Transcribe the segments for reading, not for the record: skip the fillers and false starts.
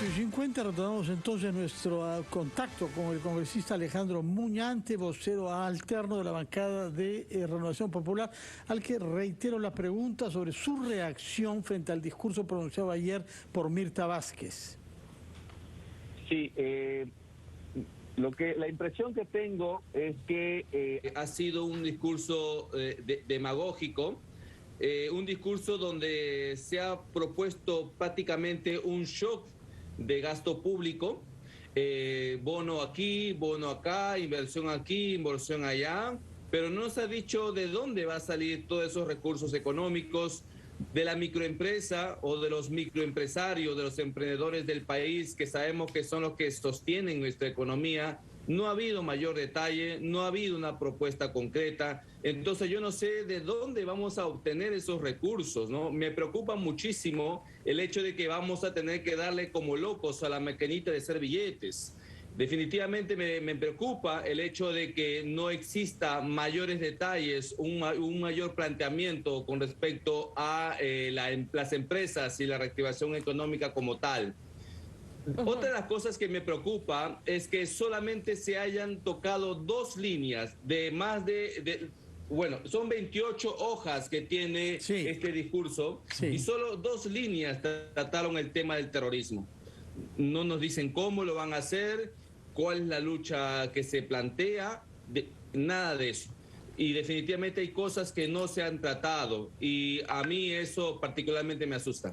8:50 retomamos entonces nuestro contacto con el congresista Alejandro Muñante, vocero alterno de la bancada de Renovación Popular, al que reitero la pregunta sobre su reacción frente al discurso pronunciado ayer por Mirta Vázquez. Sí, la impresión que tengo es que ha sido un discurso demagógico, un discurso donde se ha propuesto prácticamente un shock de gasto público, bono aquí, bono acá, inversión aquí, inversión allá, pero no se ha dicho de dónde va a salir todos esos recursos económicos de la microempresa o de los microempresarios, de los emprendedores del país, que sabemos que son los que sostienen nuestra economía. No ha habido mayor detalle, no ha habido una propuesta concreta. Entonces yo no sé de dónde vamos a obtener esos recursos, ¿no? Me preocupa muchísimo el hecho de que vamos a tener que darle como locos a la maquinita de hacer billetes. Definitivamente me preocupa el hecho de que no exista mayores detalles, un mayor planteamiento con respecto a las empresas y la reactivación económica como tal. Otra de las cosas que me preocupa es que solamente se hayan tocado dos líneas de más bueno, son 28 hojas que tiene este discurso y solo dos líneas trataron el tema del terrorismo. No nos dicen cómo lo van a hacer, cuál es la lucha que se plantea, nada de eso. Y definitivamente hay cosas que no se han tratado y a mí eso particularmente me asusta.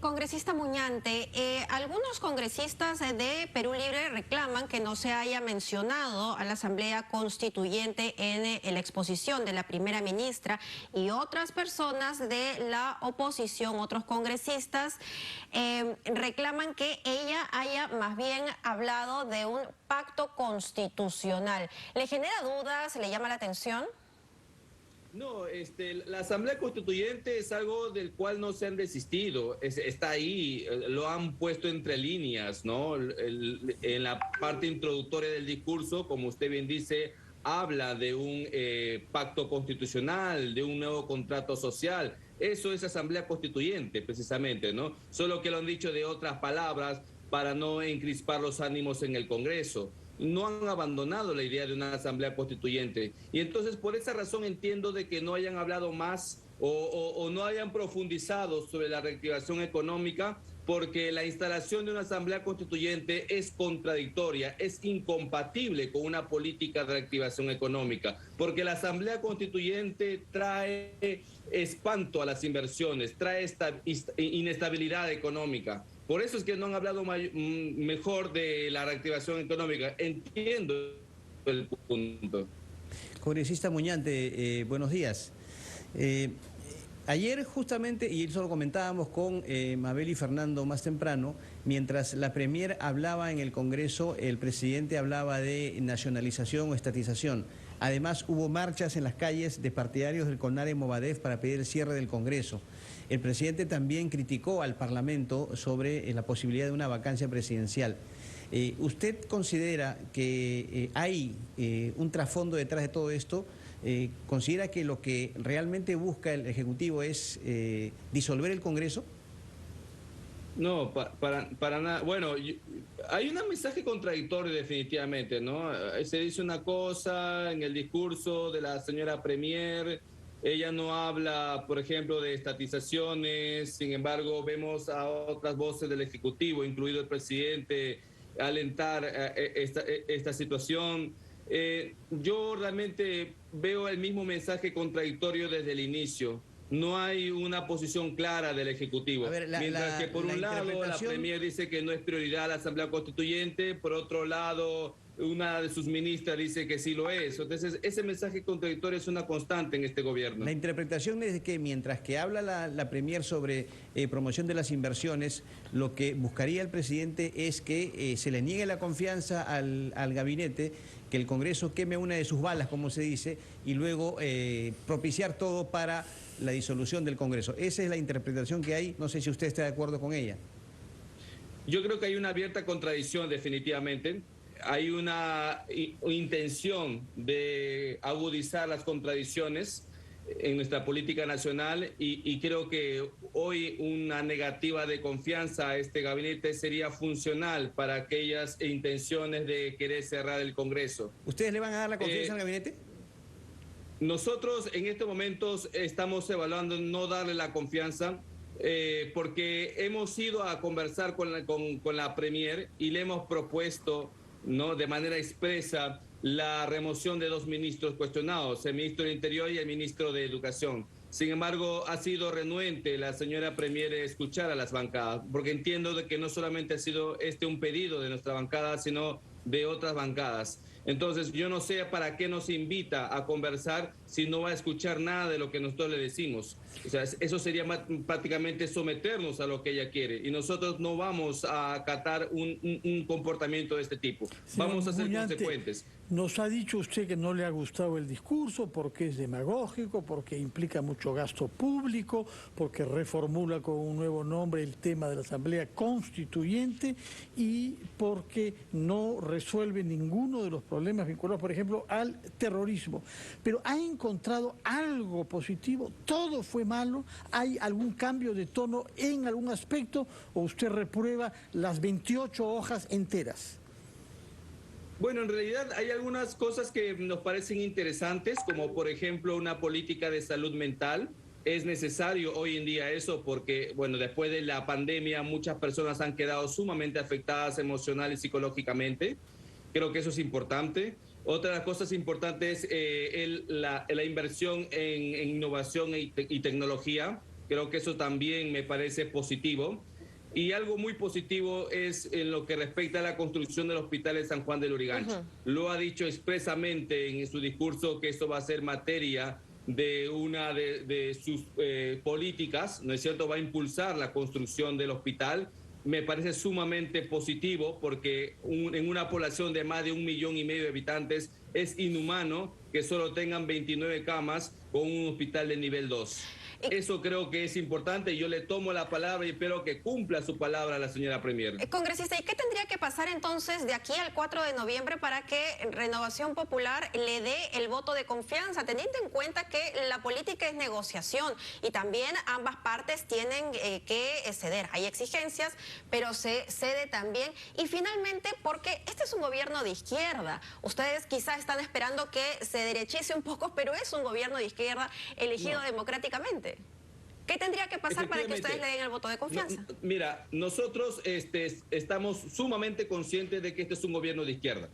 Congresista Muñante, algunos congresistas de Perú Libre reclaman que no se haya mencionado a la Asamblea Constituyente en la exposición de la primera ministra, y otras personas de la oposición, otros congresistas, reclaman que ella haya más bien hablado de un pacto constitucional. ¿Le genera dudas? ¿Le llama la atención? No, la Asamblea Constituyente es algo del cual no se han desistido, está ahí, lo han puesto entre líneas, ¿no? En la parte introductoria del discurso, como usted bien dice, habla de un pacto constitucional, de un nuevo contrato social. Eso es Asamblea Constituyente, precisamente, ¿no? Solo que lo han dicho de otras palabras para no encrispar los ánimos en el Congreso. No han abandonado la idea de una asamblea constituyente. Y entonces por esa razón entiendo de que no hayan hablado más o no hayan profundizado sobre la reactivación económica, porque la instalación de una asamblea constituyente es contradictoria, es incompatible con una política de reactivación económica, porque la asamblea constituyente trae espanto a las inversiones, trae inestabilidad económica. Por eso es que no han hablado mejor de la reactivación económica. Entiendo el punto. Congresista Muñante, buenos días. Ayer justamente, y eso lo comentábamos con Mabel y Fernando más temprano, mientras la Premier hablaba en el Congreso, el presidente hablaba de nacionalización o estatización. Además, hubo marchas en las calles de partidarios del CONARE Movadef para pedir el cierre del Congreso. El presidente también criticó al Parlamento sobre la posibilidad de una vacancia presidencial. ¿Usted considera que hay un trasfondo detrás de todo esto? ¿Considera que lo que realmente busca el Ejecutivo es disolver el Congreso? No, para nada. Bueno, hay un mensaje contradictorio definitivamente, ¿no? Se dice una cosa en el discurso de la señora Premier. Ella no habla, por ejemplo, de estatizaciones. Sin embargo, vemos a otras voces del Ejecutivo, incluido el presidente, alentar esta situación. Yo realmente veo el mismo mensaje contradictorio desde el inicio. No hay una posición clara del Ejecutivo. A ver, mientras que por un lado la Premier dice que no es prioridad la Asamblea Constituyente, por otro lado una de sus ministras dice que sí lo es. Entonces ese mensaje contradictorio es una constante en este gobierno. La interpretación es que mientras que habla la Premier sobre promoción de las inversiones, lo que buscaría el presidente es que se le niegue la confianza al gabinete, que el Congreso queme una de sus balas, como se dice, y luego propiciar todo para la disolución del Congreso. Esa es la interpretación que hay. No sé si usted está de acuerdo con ella. Yo creo que hay una abierta contradicción definitivamente. Hay una intención de agudizar las contradicciones. en nuestra política nacional y creo que hoy una negativa de confianza a este gabinete sería funcional para aquellas intenciones de querer cerrar el Congreso. ¿Ustedes le van a dar la confianza al gabinete? Nosotros en estos momentos estamos evaluando no darle la confianza porque hemos ido a conversar con la Premier y le hemos propuesto, ¿no?, de manera expresa la remoción de 2 ministros cuestionados, el ministro del Interior y el ministro de Educación. Sin embargo, ha sido renuente la señora Premier escuchar a las bancadas, porque entiendo de que no solamente ha sido un pedido de nuestra bancada, sino de otras bancadas. Entonces, yo no sé para qué nos invita a conversar si no va a escuchar nada de lo que nosotros le decimos. O sea, eso sería prácticamente someternos a lo que ella quiere. Y nosotros no vamos a acatar un comportamiento de este tipo. Vamos a ser Muñante, consecuentes. Nos ha dicho usted que no le ha gustado el discurso porque es demagógico, porque implica mucho gasto público, porque reformula con un nuevo nombre el tema de la Asamblea Constituyente y porque no resuelve ninguno de los problemas vinculados, por ejemplo, al terrorismo. Pero ¿ha encontrado algo positivo? ¿Todo fue malo? ¿Hay algún cambio de tono en algún aspecto o usted reprueba las 28 hojas enteras? Bueno, en realidad hay algunas cosas que nos parecen interesantes, como por ejemplo una política de salud mental. Es necesario hoy en día eso porque, bueno, después de la pandemia muchas personas han quedado sumamente afectadas emocional y psicológicamente. Creo que eso es importante. Otra de las cosas importantes es la inversión en innovación y tecnología. Creo que eso también me parece positivo. Y algo muy positivo es en lo que respecta a la construcción del hospital de San Juan del Lurigancho. Lo ha dicho expresamente en su discurso que esto va a ser materia de una de sus políticas, ¿no es cierto? Va a impulsar la construcción del hospital. Me parece sumamente positivo porque en una población de más de 1,5 millones de habitantes es inhumano que solo tengan 29 camas con un hospital de nivel 2. Eso creo que es importante y yo le tomo la palabra y espero que cumpla su palabra la señora Premier. Congresista, ¿y qué tendría que pasar entonces de aquí al 4 de noviembre para que Renovación Popular le dé el voto de confianza, teniendo en cuenta que la política es negociación y también ambas partes tienen que ceder? Hay exigencias, pero se cede también. Y finalmente, porque este es un gobierno de izquierda, ustedes quizás están esperando que se derechice un poco, pero es un gobierno de izquierda elegido democráticamente. ¿Qué tendría que pasar para que ustedes le den el voto de confianza? Mira, nosotros estamos sumamente conscientes de que este es un gobierno de izquierda.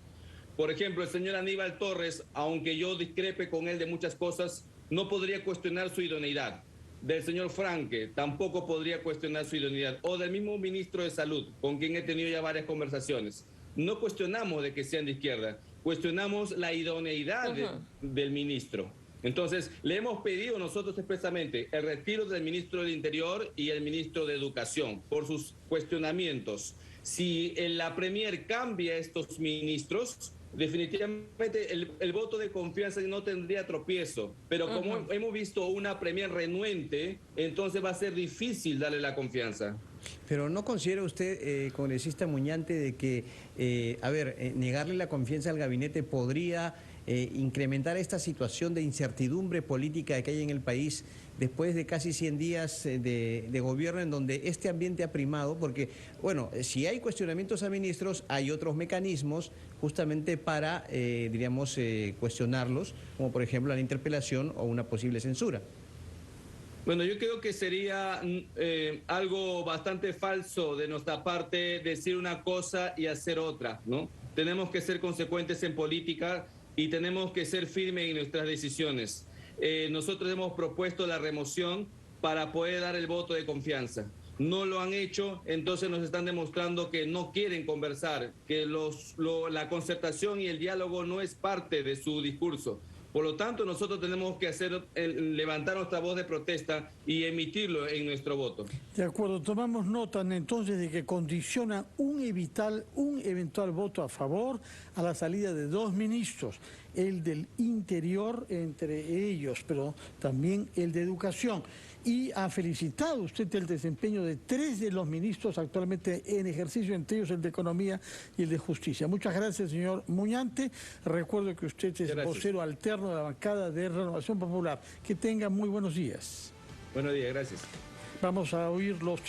Por ejemplo, el señor Aníbal Torres, aunque yo discrepe con él de muchas cosas, no podría cuestionar su idoneidad. Del señor Franque tampoco podría cuestionar su idoneidad. O del mismo ministro de Salud, con quien he tenido ya varias conversaciones. No cuestionamos de que sean de izquierda, cuestionamos la idoneidad del ministro. Entonces, le hemos pedido nosotros expresamente el retiro del ministro del Interior y el ministro de Educación por sus cuestionamientos. Si la Premier cambia estos ministros, definitivamente el voto de confianza no tendría tropiezo. Pero como hemos visto una Premier renuente, entonces va a ser difícil darle la confianza. Pero ¿no considera usted, congresista Muñante, de que, negarle la confianza al gabinete podría incrementar esta situación de incertidumbre política que hay en el país después de casi 100 días de gobierno en donde este ambiente ha primado? Porque, bueno, si hay cuestionamientos a ministros, hay otros mecanismos justamente para, cuestionarlos, como por ejemplo la interpelación o una posible censura. Bueno, yo creo que sería algo bastante falso de nuestra parte decir una cosa y hacer otra, ¿no? Tenemos que ser consecuentes en política y tenemos que ser firmes en nuestras decisiones. Nosotros hemos propuesto la remoción para poder dar el voto de confianza. No lo han hecho, entonces nos están demostrando que no quieren conversar, que la concertación y el diálogo no es parte de su discurso. Por lo tanto, nosotros tenemos que levantar nuestra voz de protesta y emitirlo en nuestro voto. De acuerdo, tomamos nota entonces de que condiciona un eventual voto a favor a la salida de 2 ministros. el del Interior, entre ellos, pero también el de Educación. Y ha felicitado usted el desempeño de 3 de los ministros actualmente en ejercicio, entre ellos el de Economía y el de Justicia. Muchas gracias, señor Muñante. Recuerdo que usted es vocero alterno de la bancada de Renovación Popular. Que tenga muy buenos días. Buenos días, gracias. Vamos a oír los